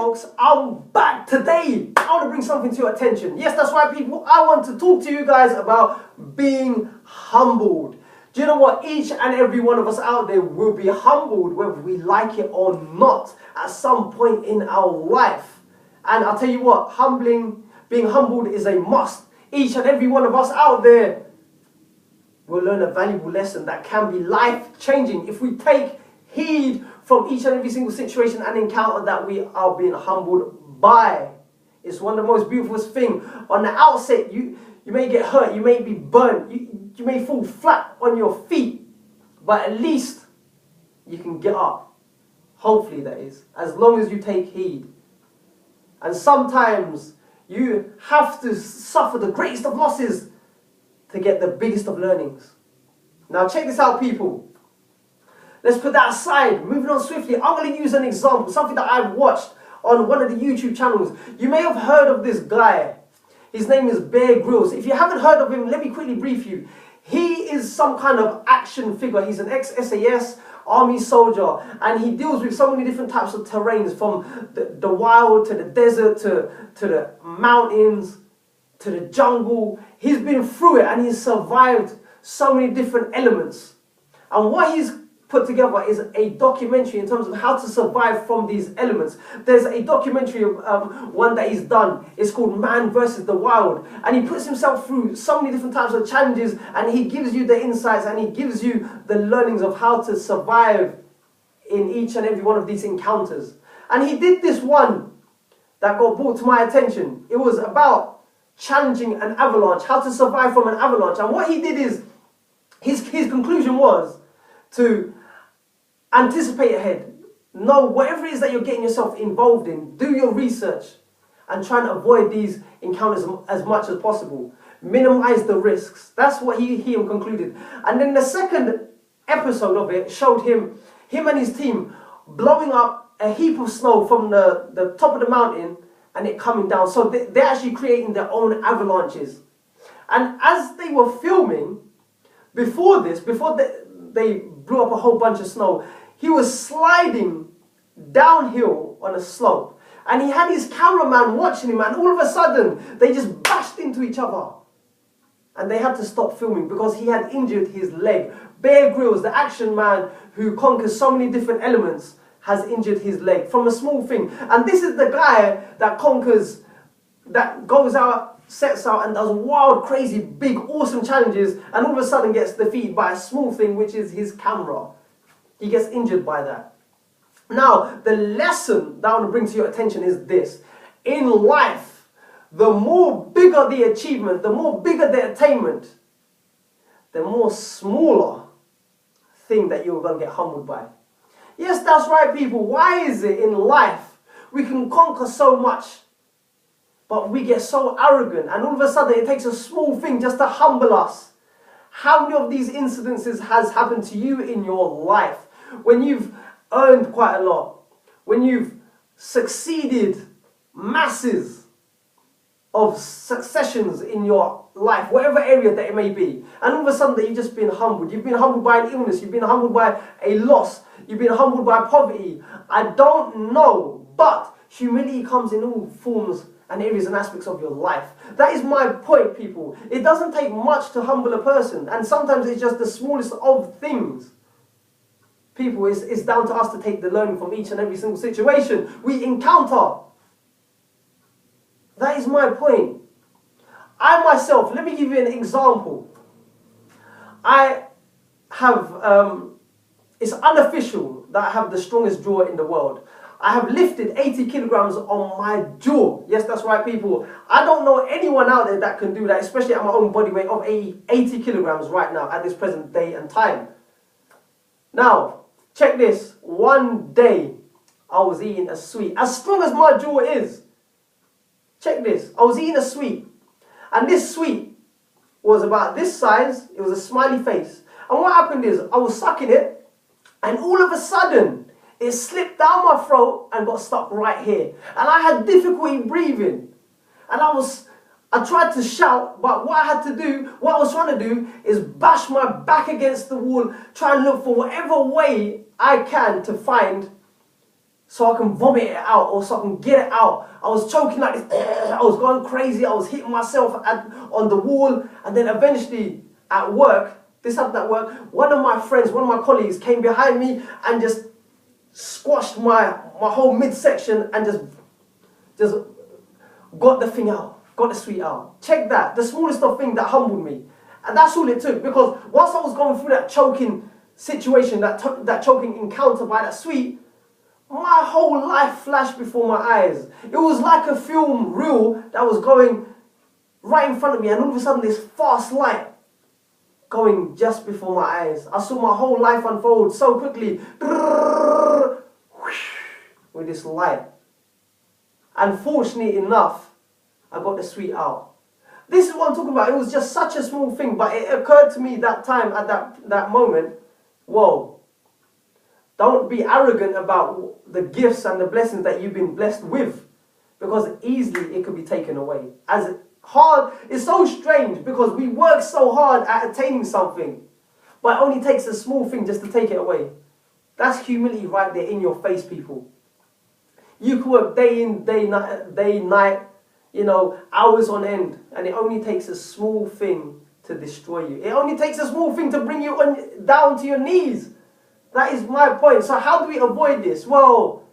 folks, I'm back today. I want to bring something to your attention. Yes, that's right, people. I want to talk to you guys about being humbled. Do you know what? Each and every one of us out there will be humbled, whether we like it or not, at some point in our life. And I'll tell you what, being humbled is a must. Each and every one of us out there will learn a valuable lesson that can be life-changing if we take heed from each and every single situation and encounter that we are being humbled by. It's one of the most beautiful things. On the outset, you may get hurt, you may be burnt, you may fall flat on your feet, but at least you can get up. Hopefully that is, as long as you take heed. And sometimes you have to suffer the greatest of losses to get the biggest of learnings. Now check this out, people. Let's put that aside. Moving on swiftly, I'm going to use an example, something that I've watched on one of the YouTube channels. You may have heard of this guy. His name is Bear Grylls. If you haven't heard of him, let me quickly brief you. He is some kind of action figure. He's an ex-SAS army soldier, and he deals with so many different types of terrains, from the wild to the desert to the mountains to the jungle. He's been through it and he's survived so many different elements. And what he's put together is a documentary in terms of how to survive from these elements. There's a documentary of one that he's done. It's called Man versus the Wild. And he puts himself through so many different types of challenges, and he gives you the insights and he gives you the learnings of how to survive in each and every one of these encounters. And he did this one that got brought to my attention. It was about challenging an avalanche, how to survive from an avalanche. And what he did is, his conclusion was to anticipate ahead. Know whatever it is that you're getting yourself involved in, do your research and try and avoid these encounters as much as possible. Minimize the risks. That's what he concluded. And then the second episode of it showed him and his team blowing up a heap of snow from the top of the mountain and it coming down. So they're actually creating their own avalanches. And as they were filming, before they blew up a whole bunch of snow, he was sliding downhill on a slope. And he had his cameraman watching him, and all of a sudden, they just bashed into each other. And they had to stop filming because he had injured his leg. Bear Grylls, the action man who conquers so many different elements, has injured his leg from a small thing. And this is the guy that conquers, that goes out, sets out and does wild, crazy, big, awesome challenges, and all of a sudden gets defeated by a small thing, which is his camera. He gets injured by that. Now, the lesson that I want to bring to your attention is this. In life, the more bigger the achievement, the more bigger the attainment, the more smaller thing that you're going to get humbled by. Yes, that's right, people. Why is it in life we can conquer so much, but we get so arrogant, and all of a sudden it takes a small thing just to humble us? How many of these incidences has happened to you in your life? When you've earned quite a lot, when you've succeeded masses of successions in your life, whatever area that it may be, and all of a sudden that you've just been humbled. You've been humbled by an illness, you've been humbled by a loss, you've been humbled by poverty. I don't know, but humility comes in all forms and areas and aspects of your life. That is my point, people. It doesn't take much to humble a person, and sometimes it's just the smallest of things. People, it's down to us to take the learning from each and every single situation we encounter. That is my point. I myself, let me give you an example. I have, it's unofficial that I have the strongest jaw in the world. I have lifted 80 kilograms on my jaw. Yes, that's right, people. I don't know anyone out there that can do that, especially at my own body weight of 80 kilograms right now at this present day and time. Now, check this. One day, I was eating a sweet. As strong as my jaw is, check this. I was eating a sweet. And this sweet was about this size. It was a smiley face. And what happened is, I was sucking it, and all of a sudden, it slipped down my throat and got stuck right here. And I had difficulty breathing. And I tried to shout, but what I was trying to do is bash my back against the wall, try and look for whatever way I can to find so I can vomit it out or so I can get it out. I was choking like this. I was going crazy. I was hitting myself on the wall. And then eventually at work, this happened at work, one of my friends, one of my colleagues came behind me and just squashed my whole midsection and just got the thing out, got the sweet out. Check that, the smallest of thing that humbled me. And that's all it took, because once I was going through that choking situation, that choking encounter by that sweet, my whole life flashed before my eyes. It was like a film reel that was going right in front of me, and all of a sudden this fast light going just before my eyes. I saw my whole life unfold so quickly with this light. And fortunately enough, I got the sweet out. This is what I'm talking about. It was just such a small thing, but it occurred to me that time, at that moment, whoa, don't be arrogant about the gifts and the blessings that you've been blessed with, because easily it could be taken away. As hard, it's so strange, because we work so hard at attaining something, but it only takes a small thing just to take it away. That's humility right there in your face, people. You can work day in, day night, you know, hours on end, and it only takes a small thing to destroy you. It only takes a small thing to bring you down to your knees. That is my point. So how do we avoid this? Well,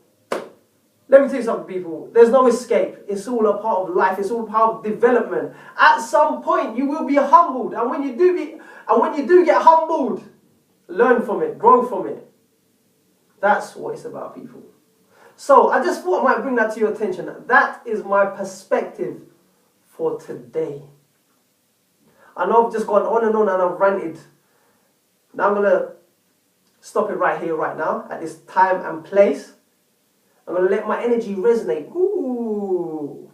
let me tell you something, people. There's no escape. It's all a part of life. It's all a part of development. At some point, you will be humbled, and when you do get humbled, learn from it, grow from it. That's what it's about, people. So I just thought I might bring that to your attention. That is my perspective for today. I know I've just gone on and I've ranted. Now I'm going to stop it right here, right now, at this time and place. I'm going to let my energy resonate. Ooh.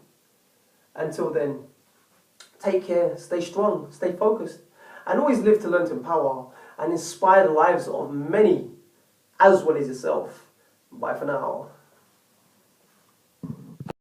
Until then, take care, stay strong, stay focused, and always live to learn to empower and inspire the lives of many, as well as yourself. Bye for now.